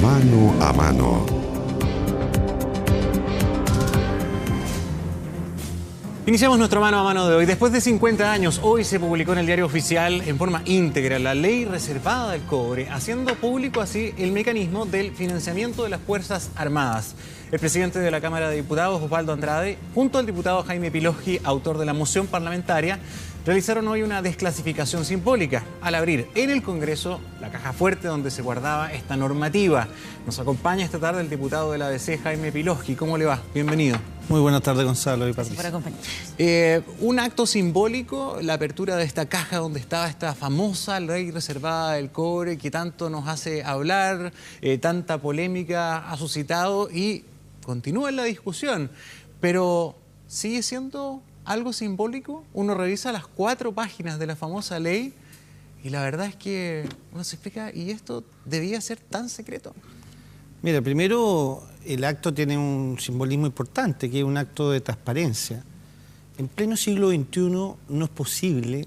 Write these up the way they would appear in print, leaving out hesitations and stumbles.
Mano a mano. Iniciamos nuestro mano a mano de hoy. Después de 50 años, hoy se publicó en el Diario Oficial en forma íntegra la Ley Reservada del Cobre, haciendo público así el mecanismo del financiamiento de las Fuerzas Armadas. El presidente de la Cámara de Diputados, Osvaldo Andrade, junto al diputado Jaime Piloski, autor de la moción parlamentaria, realizaron hoy una desclasificación simbólica al abrir en el Congreso la caja fuerte donde se guardaba esta normativa. Nos acompaña esta tarde el diputado de la ADC, Jaime Piloski. ¿Cómo le va? Bienvenido. Muy buenas tardes, Gonzalo y Patricia. Gracias por acompañarnos. Un acto simbólico, la apertura de esta caja donde estaba esta famosa Ley Reservada del Cobre que tanto nos hace hablar, tanta polémica ha suscitado y continúa en la discusión, pero sigue siendo algo simbólico. Uno revisa las 4 páginas de la famosa ley y la verdad es que uno se explica, ¿y esto debía ser tan secreto? Mira, primero el acto tiene un simbolismo importante, que es un acto de transparencia. En pleno siglo XXI no es posible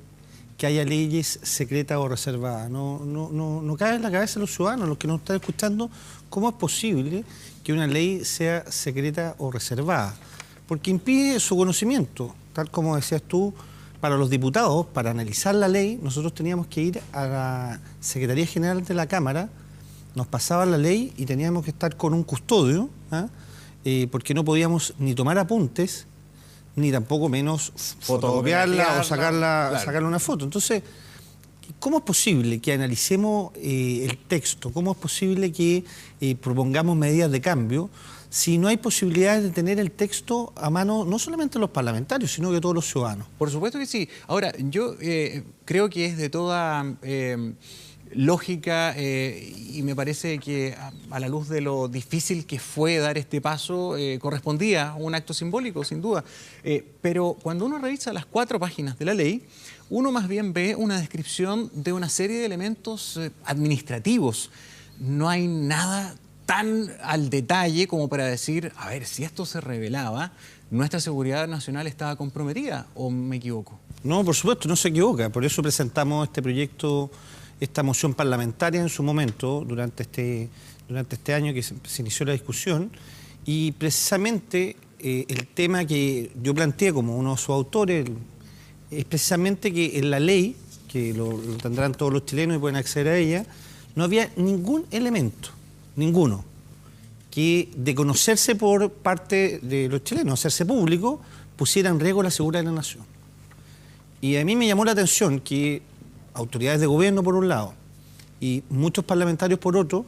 que haya leyes secretas o reservadas. No cabe en la cabeza de los ciudadanos, los que nos están escuchando, cómo es posible que una ley sea secreta o reservada. Porque impide su conocimiento. Tal como decías tú, para los diputados, para analizar la ley, nosotros teníamos que ir a la Secretaría General de la Cámara, nos pasaban la ley y teníamos que estar con un custodio, porque no podíamos ni tomar apuntes, ni tampoco menos fotocopiarla o sacarle una foto. Entonces, ¿cómo es posible que analicemos el texto? ¿Cómo es posible que propongamos medidas de cambio si no hay posibilidades de tener el texto a mano, no solamente los parlamentarios, sino que todos los ciudadanos? Por supuesto que sí. Ahora, yo creo que es de toda lógica y me parece que a la luz de lo difícil que fue dar este paso, correspondía a un acto simbólico, sin duda. Pero cuando uno revisa las 4 páginas de la ley, uno más bien ve una descripción de una serie de elementos administrativos. No hay nada tan al detalle como para decir, a ver, si esto se revelaba, ¿nuestra seguridad nacional estaba comprometida o me equivoco? No, por supuesto, no se equivoca. Por eso presentamos este proyecto, esta moción parlamentaria en su momento, durante este año que se inició la discusión, y precisamente el tema que yo planteé como uno de sus autores es precisamente que en la ley, que lo tendrán todos los chilenos y pueden acceder a ella, no había ningún elemento, ninguno, que de conocerse por parte de los chilenos, hacerse público, pusiera en riesgo la seguridad de la nación. Y a mí me llamó la atención que autoridades de gobierno por un lado y muchos parlamentarios por otro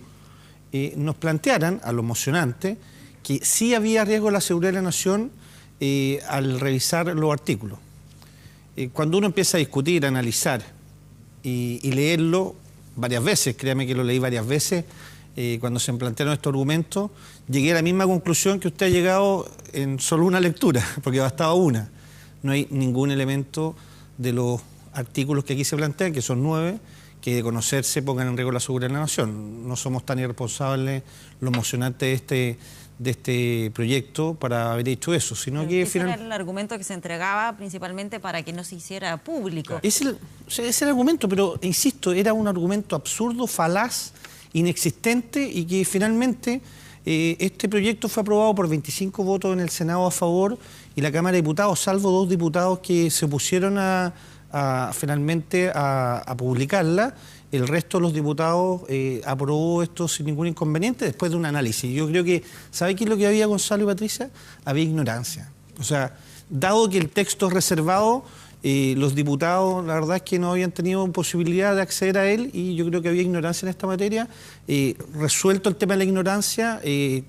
nos plantearan a los mocionantes que sí había riesgo de la seguridad de la nación al revisar los artículos. Cuando uno empieza a discutir, a analizar y leerlo varias veces, créame que lo leí varias veces, cuando se plantearon estos argumentos, llegué a la misma conclusión que usted ha llegado en solo una lectura, porque bastaba una. No hay ningún elemento de los artículos que aquí se plantean, que son 9, que de conocerse pongan en riesgo la seguridad de la nación. No somos tan irresponsables los mocionantes de este proyecto para haber hecho eso, sino que ese era el argumento que se entregaba principalmente para que no se hiciera público. Ese es el argumento, pero insisto, era un argumento absurdo, falaz, inexistente, y que finalmente este proyecto fue aprobado por 25 votos en el Senado a favor y la Cámara de Diputados, salvo 2 diputados que se opusieron finalmente a publicarla. El resto de los diputados aprobó esto sin ningún inconveniente después de un análisis. Yo creo que, ¿sabe qué es lo que había, Gonzalo y Patricia? Había ignorancia. O sea, dado que el texto es reservado, los diputados, la verdad es que no habían tenido posibilidad de acceder a él y yo creo que había ignorancia en esta materia. Resuelto el tema de la ignorancia,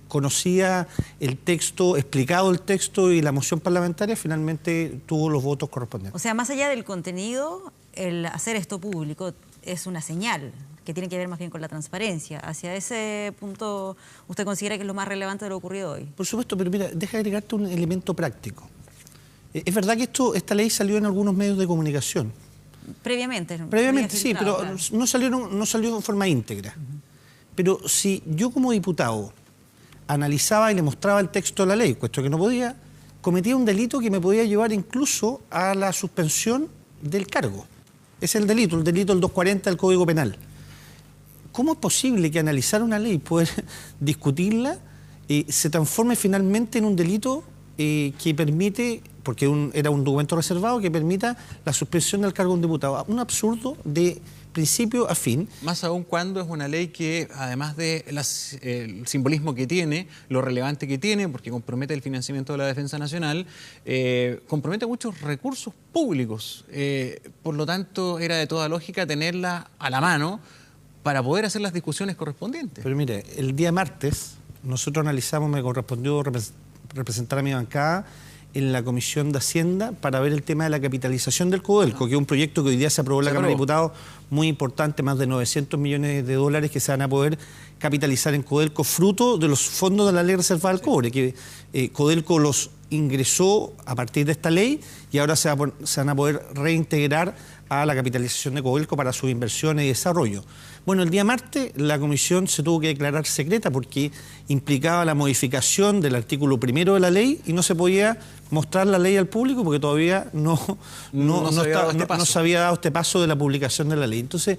conocía el texto, explicado el texto y la moción parlamentaria, finalmente tuvo los votos correspondientes. O sea, más allá del contenido, el hacer esto público es una señal que tiene que ver más bien con la transparencia. ¿Hacia ese punto usted considera que es lo más relevante de lo ocurrido hoy? Por supuesto, pero mira, deja agregarte un elemento práctico. Es verdad que esta ley salió en algunos medios de comunicación. Previamente. Previamente sí, pero claro, no salió en forma íntegra. Pero si yo como diputado analizaba y le mostraba el texto de la ley, puesto que no podía, cometía un delito que me podía llevar incluso a la suspensión del cargo. Es el delito del 240 del Código Penal. ¿cómo es posible que analizar una ley, poder discutirla, se transforme finalmente en un delito que permite, porque era un documento reservado, que permita la suspensión del cargo de un diputado? Un absurdo de principio a fin. Más aún cuando es una ley que, además de el simbolismo que tiene, lo relevante que tiene, porque compromete el financiamiento de la defensa nacional, compromete muchos recursos públicos. Por lo tanto, era de toda lógica tenerla a la mano para poder hacer las discusiones correspondientes. Pero mire, el día martes nosotros analizamos, me correspondió representar a mi bancada en la Comisión de Hacienda para ver el tema de la capitalización del Codelco, que es un proyecto que hoy día se aprobó en la Cámara de Diputados, muy importante, más de 900 millones de dólares que se van a poder capitalizar en Codelco, fruto de los fondos de la Ley Reservada del Cobre, que Codelco los ingresó a partir de esta ley y ahora se van a poder reintegrar a la capitalización de Codelco para sus inversiones y desarrollo. Bueno, el día martes la comisión se tuvo que declarar secreta porque implicaba la modificación del artículo 1 de la ley y no se podía mostrar la ley al público porque todavía no se había dado este paso de la publicación de la ley. Entonces,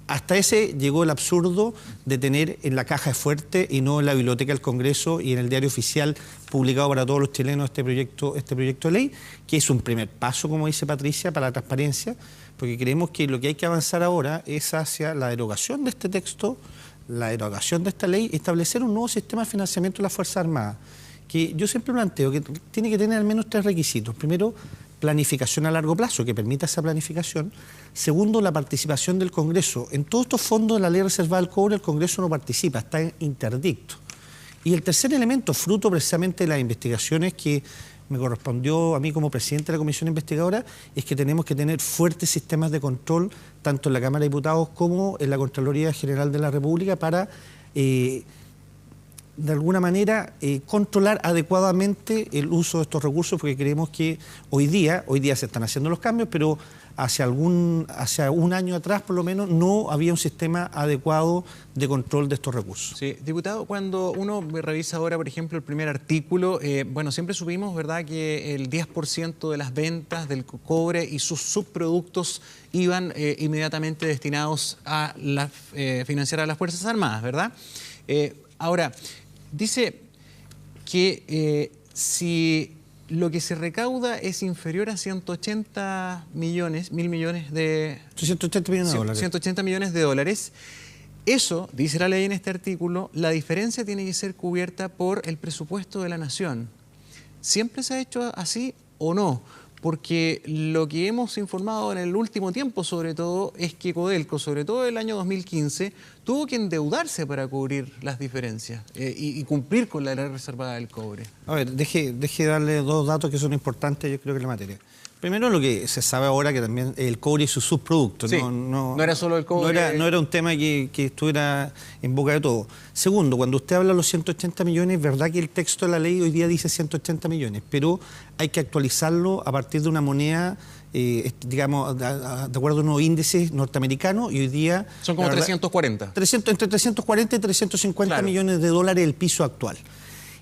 hasta ese llegó el absurdo de tener en la caja fuerte y no en la biblioteca del Congreso y en el diario oficial publicado para todos los chilenos este proyecto de ley, que es un primer paso, como dice Patricia, para la transparencia, porque creemos que lo que hay que avanzar ahora es hacia la derogación de este texto, la derogación de esta ley, establecer un nuevo sistema de financiamiento de las Fuerzas Armadas, que yo siempre planteo que tiene que tener al menos 3 requisitos. Primero, planificación a largo plazo, que permita esa planificación. Segundo, la participación del Congreso. En todos estos fondos de la Ley Reservada del Cobre, el Congreso no participa, está interdicto. Y el tercer elemento, fruto precisamente de las investigaciones que me correspondió a mí como presidente de la Comisión Investigadora, es que tenemos que tener fuertes sistemas de control, tanto en la Cámara de Diputados como en la Contraloría General de la República, para de alguna manera controlar adecuadamente el uso de estos recursos, porque creemos que hoy día se están haciendo los cambios, pero hacia un año atrás por lo menos no había un sistema adecuado de control de estos recursos. Sí, diputado, cuando uno revisa ahora, por ejemplo, el primer artículo, bueno, siempre supimos, ¿verdad?, que el 10% de las ventas del cobre y sus subproductos iban inmediatamente destinados a financiar a las Fuerzas Armadas, ¿verdad? Ahora, dice que si lo que se recauda es inferior a 180 millones, 1.000 millones de... 180 millones de dólares. 180 millones de dólares. Eso, dice la ley en este artículo, la diferencia tiene que ser cubierta por el presupuesto de la Nación. ¿Siempre se ha hecho así o no? Porque lo que hemos informado en el último tiempo, sobre todo, es que Codelco, sobre todo el año 2015, tuvo que endeudarse para cubrir las diferencias y cumplir con la Ley Reservada del Cobre. A ver, deje darle 2 datos que son importantes, yo creo que en la materia. Primero, lo que se sabe ahora, que también el cobre y sus subproductos. Sí, no era solo el cobre. No era un tema que estuviera en boca de todo. Segundo, cuando usted habla de los 180 millones, es verdad que el texto de la ley hoy día dice 180 millones, pero hay que actualizarlo a partir de una moneda, digamos, de acuerdo a unos índices norteamericanos, y hoy día... Son como 340. Entre 340 y 350 millones de dólares el piso actual.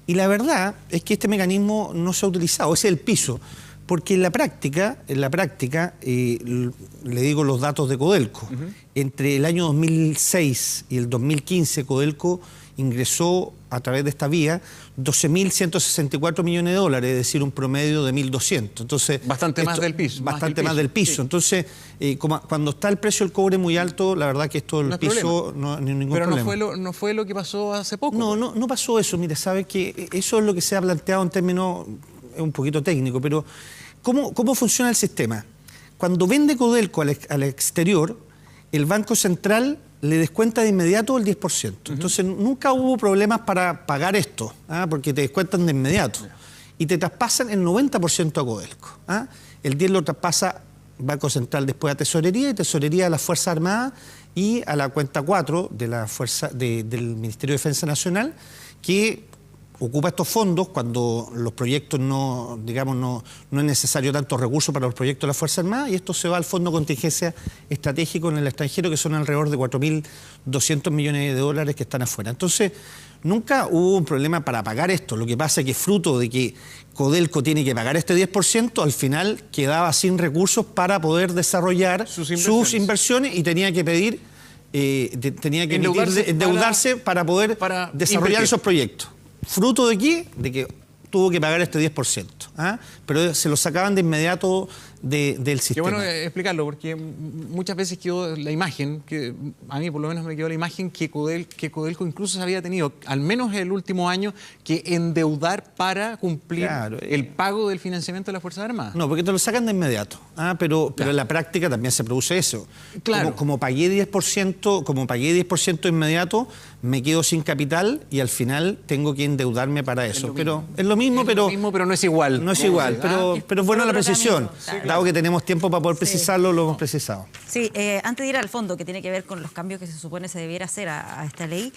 Y la verdad es que este mecanismo no se ha utilizado, ese es el piso. Porque en la práctica, le digo los datos de Codelco, entre el año 2006 y el 2015 Codelco ingresó a través de esta vía 12.164 millones de dólares, es decir, un promedio de 1.200. Entonces, bastante más del piso. Bastante más del piso. Sí. Entonces, cuando está el precio del cobre muy alto, la verdad que esto del piso no hay ningún problema. Pero no fue lo que pasó hace poco. No pasó eso. Mire, sabe que eso es lo que se ha planteado en términos un poquito técnico, pero ¿cómo funciona el sistema? Cuando vende Codelco al exterior, el Banco Central le descuenta de inmediato el 10%. Entonces nunca hubo problemas para pagar esto, porque te descuentan de inmediato. Y te traspasan el 90% a Codelco. El 10% lo traspasa Banco Central después a Tesorería, y Tesorería a las Fuerzas Armadas y a la cuenta 4 de del Ministerio de Defensa Nacional, que ocupa estos fondos cuando los proyectos no es necesario tantos recursos para los proyectos de la Fuerza Armada, y esto se va al Fondo de Contingencia Estratégico en el extranjero, que son alrededor de 4.200 millones de dólares que están afuera. Entonces, nunca hubo un problema para pagar esto. Lo que pasa es que fruto de que Codelco tiene que pagar este 10%, al final quedaba sin recursos para poder desarrollar sus inversiones y tenía que pedir tenía que endeudarse para poder desarrollar invertir esos proyectos. ¿Fruto de qué? De que tuvo que pagar este 10%. Pero se lo sacaban de inmediato del sistema. Qué bueno explicarlo, porque muchas veces quedó la imagen, que a mí por lo menos me quedó la imagen que Codelco incluso se había tenido, al menos el último año, que endeudar para cumplir el pago del financiamiento de las Fuerzas Armadas. No, porque te lo sacan de inmediato. Pero en la práctica también se produce eso. Claro. Como pagué 10% inmediato, me quedo sin capital y al final tengo que endeudarme para eso. Pero es lo mismo, pero no es igual. No es igual, pero es buena la precisión. Claro. Dado que tenemos tiempo para poder precisarlo, lo hemos precisado. Sí, antes de ir al fondo, que tiene que ver con los cambios que se supone se debiera hacer a esta ley,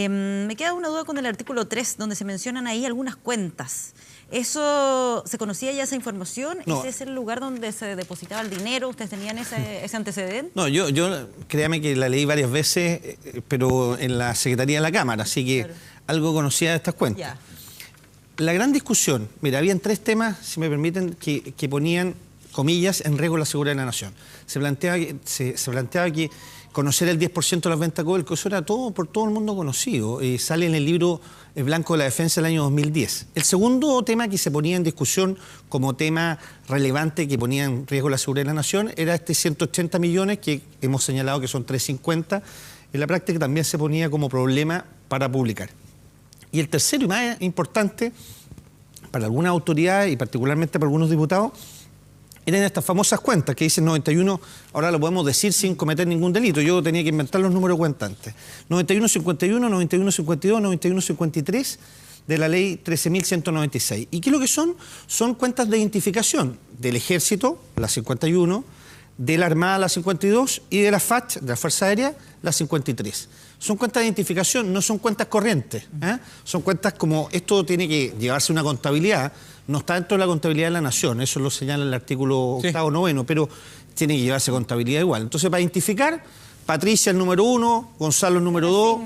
me queda una duda con el artículo 3, donde se mencionan ahí algunas cuentas. ¿Eso se conocía ya esa información? No. ¿Ese es el lugar donde se depositaba el dinero? ¿Ustedes tenían ese antecedente? No, yo créame que la leí varias veces, pero en la Secretaría de la Cámara, así que algo conocía de estas cuentas. Ya. La gran discusión, mira, habían 3 temas, si me permiten, que ponían, comillas, en riesgo la seguridad de la nación. Se planteaba que conocer el 10% de las ventas Codelco, eso era por todo el mundo conocido. Sale en el libro Blanco de la Defensa del año 2010. El segundo tema que se ponía en discusión como tema relevante que ponía en riesgo la seguridad de la nación era este 180 millones que hemos señalado que son 350. En la práctica también se ponía como problema para publicar. Y el tercero y más importante para algunas autoridades y particularmente para algunos diputados eran estas famosas cuentas que dicen 91, ahora lo podemos decir sin cometer ningún delito, yo tenía que inventar los números cuentantes. 9151, 9152, 9153 de la ley 13.196. ¿Y qué es lo que son? Son cuentas de identificación del Ejército, la 51, de la Armada, la 52, y de la FACH, de la Fuerza Aérea, la 53. Son cuentas de identificación, no son cuentas corrientes. Son cuentas como, esto tiene que llevarse una contabilidad, no está dentro de la contabilidad de la nación, eso lo señala el artículo 8º, 9º, pero tiene que llevarse contabilidad igual. Entonces, para identificar, Patricia el número 1, Gonzalo el número 2,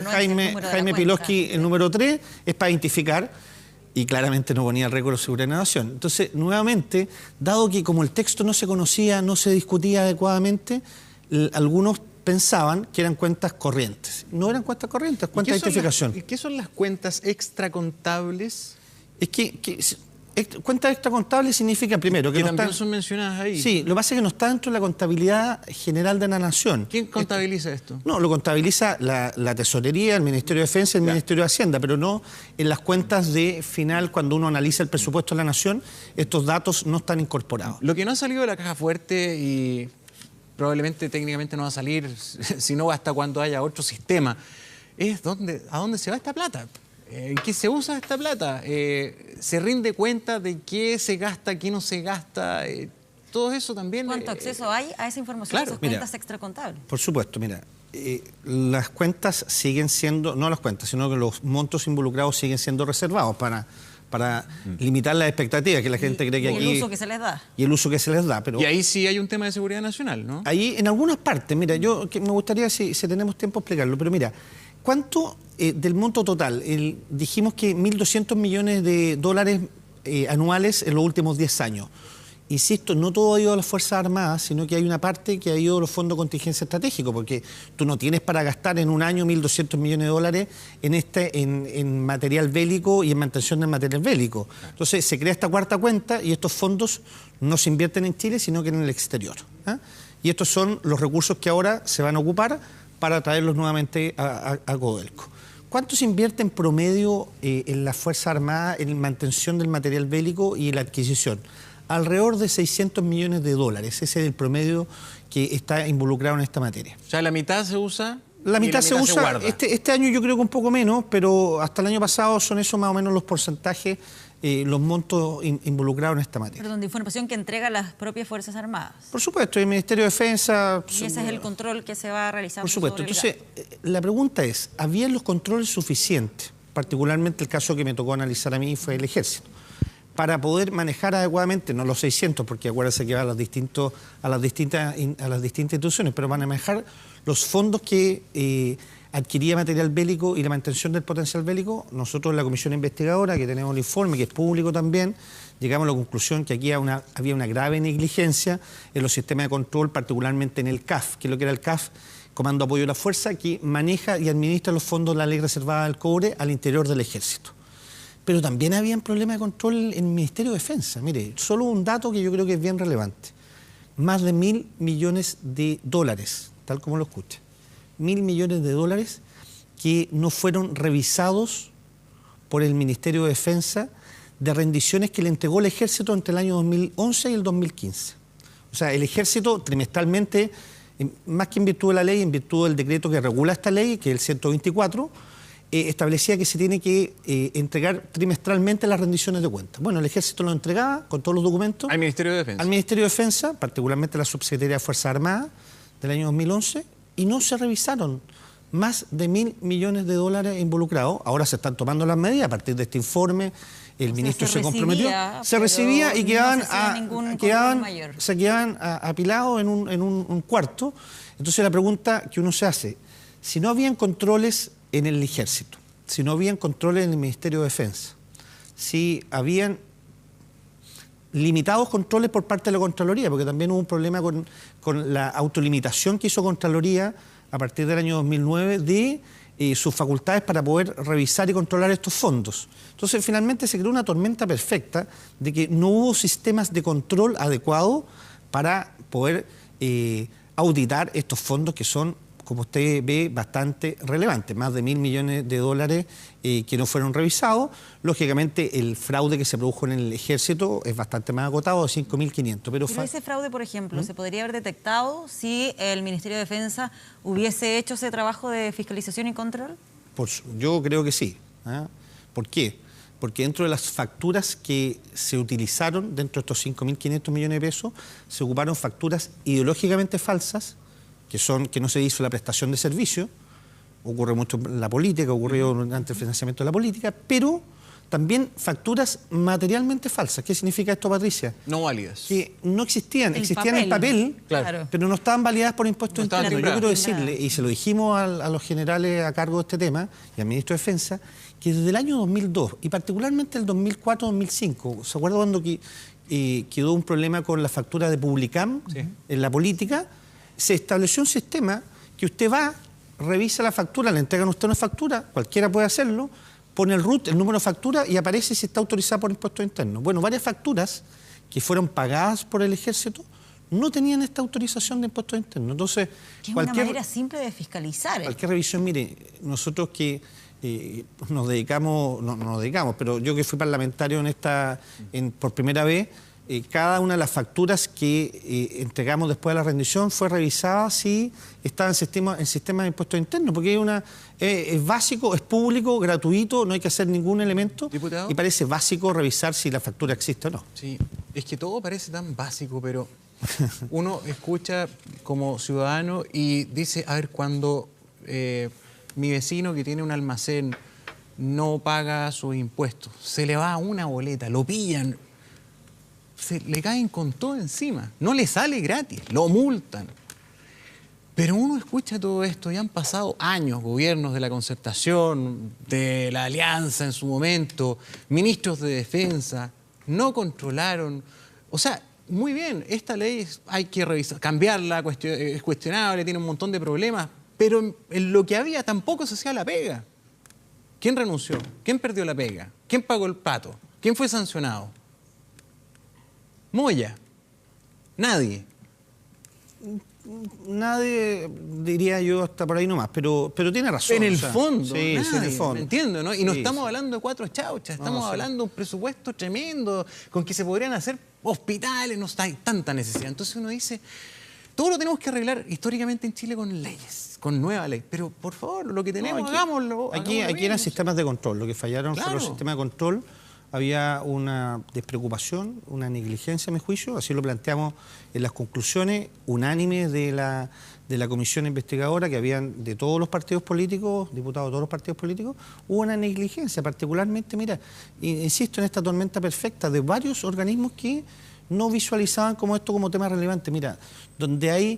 Jaime Piloski el número 3, es para identificar, y claramente no ponía el récord de seguridad de la nación. Entonces, nuevamente, dado que como el texto no se conocía, no se discutía adecuadamente, algunos pensaban que eran cuentas corrientes. No eran cuentas corrientes, cuentas de identificación. ¿Y qué son las cuentas extracontables? Es que cuentas extracontables significa primero que no también están, son mencionadas ahí. Sí, lo que pasa es que no está dentro de la contabilidad general de la nación. ¿Quién contabiliza esto? No, lo contabiliza la Tesorería, el Ministerio de Defensa y el Ministerio de Hacienda, pero no en las cuentas de final cuando uno analiza el presupuesto de la nación, estos datos no están incorporados. Lo que no ha salido de la caja fuerte y probablemente técnicamente no va a salir, sino hasta cuando haya otro sistema, es a dónde se va esta plata. ¿En qué se usa esta plata? ¿Se rinde cuenta de qué se gasta, qué no se gasta? Todo eso también... ¿Cuánto acceso hay a esa información, claro, esas cuentas extracontables? Por supuesto, mira, las cuentas siguen siendo, no las cuentas, sino que los montos involucrados siguen siendo reservados para limitar las expectativas que la gente cree que aquí... Y el uso que se les da. Y el uso que se les da. Pero y ahí sí hay un tema de seguridad nacional, ¿no? Ahí, en algunas partes, mira, me gustaría, si tenemos tiempo, explicarlo, pero mira, ¿cuánto del monto total? Dijimos que 1.200 millones de dólares anuales en los últimos 10 años. Insisto, no todo ha ido a las Fuerzas Armadas, sino que hay una parte que ha ido a los fondos de contingencia estratégico, porque tú no tienes para gastar en un año 1.200 millones de dólares en material bélico y en mantención del material bélico. Entonces se crea esta cuarta cuenta y estos fondos no se invierten en Chile, sino que en el exterior. Y estos son los recursos que ahora se van a ocupar para traerlos nuevamente a Codelco. ¿Cuánto se invierte en promedio en las Fuerzas Armadas en mantención del material bélico y en la adquisición? Alrededor de 600 millones de dólares. Ese es el promedio que está involucrado en esta materia. O sea, la mitad se usa. La mitad se usa. Este año yo creo que un poco menos, pero hasta el año pasado son esos más o menos los porcentajes, los montos involucrados en esta materia. Perdón, de información que entrega las propias Fuerzas Armadas. Por supuesto, el Ministerio de Defensa... Y ese es el control que se va a realizar. Por supuesto. Entonces, la pregunta es, ¿habían los controles suficientes? Particularmente el caso que me tocó analizar a mí fue el Ejército, para poder manejar adecuadamente, no los 600, porque acuérdense que va a las distintas instituciones, pero van a manejar los fondos que adquiría material bélico y la mantención del potencial bélico. Nosotros en la comisión investigadora, que tenemos el informe, que es público también, llegamos a la conclusión que aquí había una grave negligencia en los sistemas de control, particularmente en el CAF. ¿Qué es lo que era el CAF? Comando Apoyo de la Fuerza, que maneja y administra los fondos de la Ley Reservada del Cobre al interior del Ejército. Pero también había un problema de control en el Ministerio de Defensa. Mire, solo un dato que yo creo que es bien relevante. Más de 1.000 millones de dólares, tal como lo escucha. 1.000 millones de dólares que no fueron revisados por el Ministerio de Defensa de rendiciones que le entregó el Ejército entre el año 2011 y el 2015. O sea, el Ejército trimestralmente, más que en virtud de la ley, en virtud del decreto que regula esta ley, que es el 124, establecía que se tiene que entregar trimestralmente las rendiciones de cuentas. Bueno, el Ejército lo entregaba con todos los documentos. Al Ministerio de Defensa. Al Ministerio de Defensa, particularmente la Subsecretaría de Fuerzas Armadas del año 2011, y no se revisaron. Más de 1.000 millones de dólares involucrados. Ahora se están tomando las medidas a partir de este informe. El ministro se comprometió. Se recibía y quedaban, se quedaban apilados en un cuarto. Entonces la pregunta que uno se hace, si no habían controles en el Ejército, si no habían controles en el Ministerio de Defensa, si habían limitados controles por parte de la Contraloría, porque también hubo un problema con la autolimitación que hizo Contraloría a partir del año 2009 de sus facultades para poder revisar y controlar estos fondos. Entonces, finalmente se creó una tormenta perfecta de que no hubo sistemas de control adecuados para poder auditar estos fondos que son, como usted ve, bastante relevantes. Más de 1.000 millones de dólares que no fueron revisados. Lógicamente, el fraude que se produjo en el Ejército es bastante más acotado, de 5.500. Pero ese fraude, por ejemplo, ¿se podría haber detectado si el Ministerio de Defensa hubiese hecho ese trabajo de fiscalización y control? Yo creo que sí. ¿Por qué? Porque dentro de las facturas que se utilizaron, dentro de estos 5.500 millones de pesos, se ocuparon facturas ideológicamente falsas, que no se hizo la prestación de servicio. Ocurre mucho en la política, ocurrió durante el financiamiento de la política, pero también facturas materialmente falsas. ¿Qué significa esto, Patricia? No válidas. Que no existían en papel, claro, pero no estaban validadas por impuestos internos. Yo quiero decirle, y se lo dijimos a los generales a cargo de este tema y al ministro de Defensa, que desde el año 2002 y particularmente el 2004-2005, ¿se acuerda cuando quedó un problema con la factura de Publicam en la política? Se estableció un sistema que usted va, revisa la factura, le entregan a usted una factura, cualquiera puede hacerlo, pone el RUT, el número de factura y aparece si está autorizada por impuestos internos. Bueno, varias facturas que fueron pagadas por el Ejército no tenían esta autorización de impuestos internos. Entonces, que es una manera simple de fiscalizar. Cualquier revisión, mire, nosotros que nos dedicamos, pero yo que fui parlamentario por primera vez, cada una de las facturas que entregamos después de la rendición fue revisada si estaba en sistema de impuestos internos, porque es básico, es público, gratuito, no hay que hacer ningún elemento. Diputado, y parece básico revisar si la factura existe o no. Sí, es que todo parece tan básico, pero uno escucha como ciudadano y dice, a ver, cuando mi vecino que tiene un almacén no paga sus impuestos, se le va una boleta, lo pillan, le caen con todo encima, no le sale gratis, lo multan. Pero uno escucha todo esto y han pasado años, gobiernos de la Concertación, de la Alianza en su momento, ministros de Defensa, no controlaron. O sea, muy bien, esta ley hay que revisar, cambiarla, es cuestionable, tiene un montón de problemas, pero en lo que había tampoco se hacía la pega. ¿Quién renunció? ¿Quién perdió la pega? ¿Quién pagó el pato? ¿Quién fue sancionado? Moya. Nadie. Nadie, diría yo, hasta por ahí nomás, pero tiene razón. En el fondo, sí, nadie, sí, en el fondo. ¿me entiendo? ¿No? Y no sí, estamos hablando de 4 chauchas, estamos hablando de un presupuesto tremendo, con que se podrían hacer hospitales, no hay tanta necesidad. Entonces uno dice, todo lo tenemos que arreglar históricamente en Chile con leyes, con nueva ley. Pero, por favor, lo que tenemos, hagámoslo. Aquí eran sistemas de control, lo que fallaron fueron los sistemas de control. Había una despreocupación, una negligencia, a mi juicio, así lo planteamos en las conclusiones unánimes de la comisión investigadora, que habían de todos los partidos políticos, diputados de todos los partidos políticos. Hubo una negligencia, particularmente, mira, insisto, en esta tormenta perfecta de varios organismos que no visualizaban esto como tema relevante. Mira, donde hay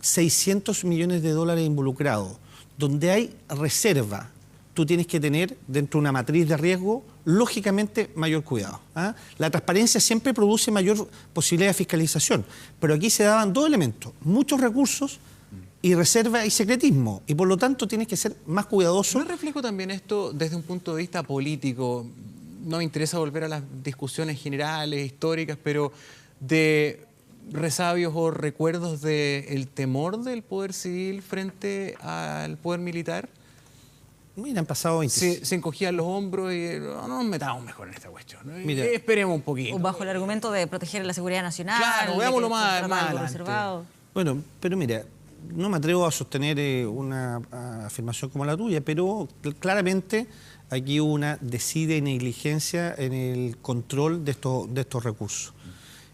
600 millones de dólares involucrados, donde hay reserva, tú tienes que tener dentro de una matriz de riesgo, lógicamente, mayor cuidado. La transparencia siempre produce mayor posibilidad de fiscalización, pero aquí se daban dos elementos, muchos recursos y reserva y secretismo. Y por lo tanto tienes que ser más cuidadoso. ¿No reflejo también esto desde un punto de vista político? No me interesa volver a las discusiones generales, históricas, pero de resabios o recuerdos del temor del poder civil frente al poder militar. Mira, han pasado 20. Se encogían los hombros y no nos metamos mejor en esta cuestión, ¿no? Mira, esperemos un poquito. O bajo el argumento de proteger la seguridad nacional. Claro, veámoslo más algo adelante. reservado. Bueno, pero mira, no me atrevo a sostener una afirmación como la tuya, pero claramente aquí hubo una decidida negligencia en el control de estos recursos.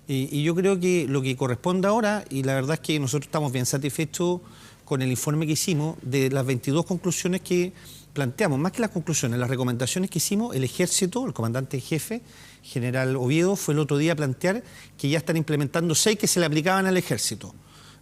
Y yo creo que lo que corresponde ahora, y la verdad es que nosotros estamos bien satisfechos con el informe que hicimos, de las 22 conclusiones que planteamos, más que las conclusiones, las recomendaciones que hicimos, el Ejército, el comandante en jefe, general Oviedo, fue el otro día a plantear que ya están implementando 6 que se le aplicaban al Ejército.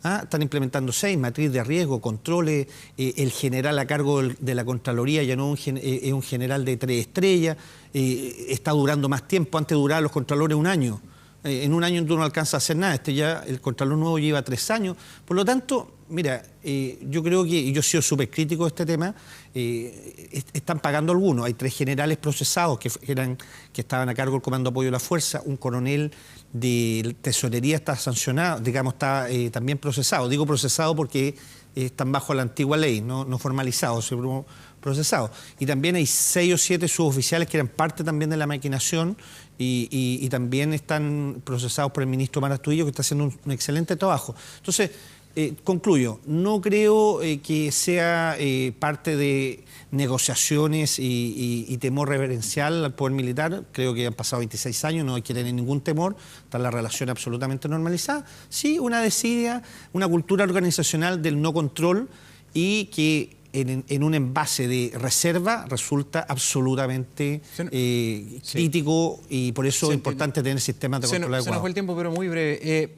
Están implementando 6, matriz de riesgo, controles, el general a cargo de la Contraloría ya no es un general de 3 estrellas, está durando más tiempo, antes duraban los contralores un año. En un año tú no alcanzas a hacer nada, ya el Contralor nuevo lleva 3 años. Por lo tanto, mira, yo creo que, y yo he sido súper crítico de este tema, están pagando algunos. Hay 3 generales procesados que estaban a cargo del Comando de Apoyo de la Fuerza, un coronel de Tesorería está sancionado, digamos, está también procesado. Digo procesado porque están bajo la antigua ley, no formalizados, sino procesados. Y también hay 6 o 7 suboficiales que eran parte también de la maquinación y también están procesados por el ministro Marastudillo, que está haciendo un excelente trabajo. Entonces, concluyo, no creo que sea parte de negociaciones y temor reverencial al poder militar. Creo que han pasado 26 años, no hay que tener ningún temor, está la relación absolutamente normalizada. Sí, una desidia, una cultura organizacional del no control y que en un envase de reserva resulta absolutamente crítico y por eso es importante tener sistemas de control adecuados. Se nos fue el tiempo, pero muy breve.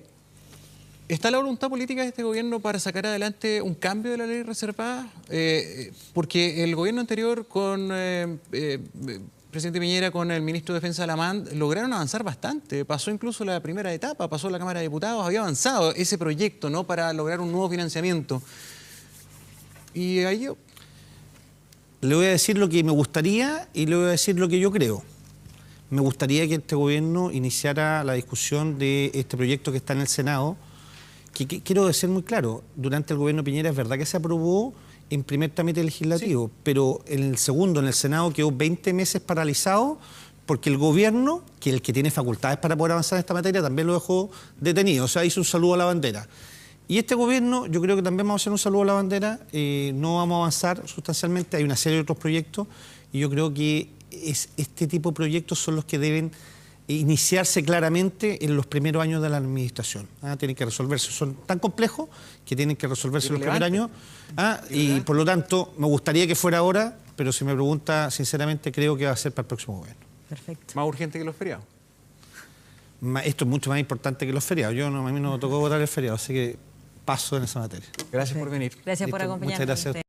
¿Está la voluntad política de este gobierno para sacar adelante un cambio de la ley reservada? Porque el gobierno anterior con presidente Piñera, con el ministro de Defensa Alamán, lograron avanzar bastante. Pasó incluso la primera etapa, pasó la Cámara de Diputados, había avanzado ese proyecto, ¿no?, para lograr un nuevo financiamiento. Y ahí yo le voy a decir lo que me gustaría y le voy a decir lo que yo creo. Me gustaría que este gobierno iniciara la discusión de este proyecto que está en el Senado, que quiero decir muy claro, durante el gobierno Piñera es verdad que se aprobó en primer trámite legislativo, sí, pero en el segundo, en el Senado, quedó 20 meses paralizado porque el gobierno, que es el que tiene facultades para poder avanzar en esta materia, también lo dejó detenido, o sea, hizo un saludo a la bandera. Y este gobierno, yo creo que también vamos a hacer un saludo a la bandera, no vamos a avanzar sustancialmente, hay una serie de otros proyectos y yo creo que este tipo de proyectos son los que deben iniciarse claramente en los primeros años de la administración. Tienen que resolverse, son tan complejos que tienen que resolverse en los primeros años. Y por lo tanto, me gustaría que fuera ahora, pero si me pregunta, sinceramente, creo que va a ser para el próximo gobierno. Perfecto. ¿Más urgente que los feriados? Esto es mucho más importante que los feriados. A mí no me tocó votar el feriado, así que paso en esa materia. Gracias por venir. Gracias por acompañarnos. Muchas gracias.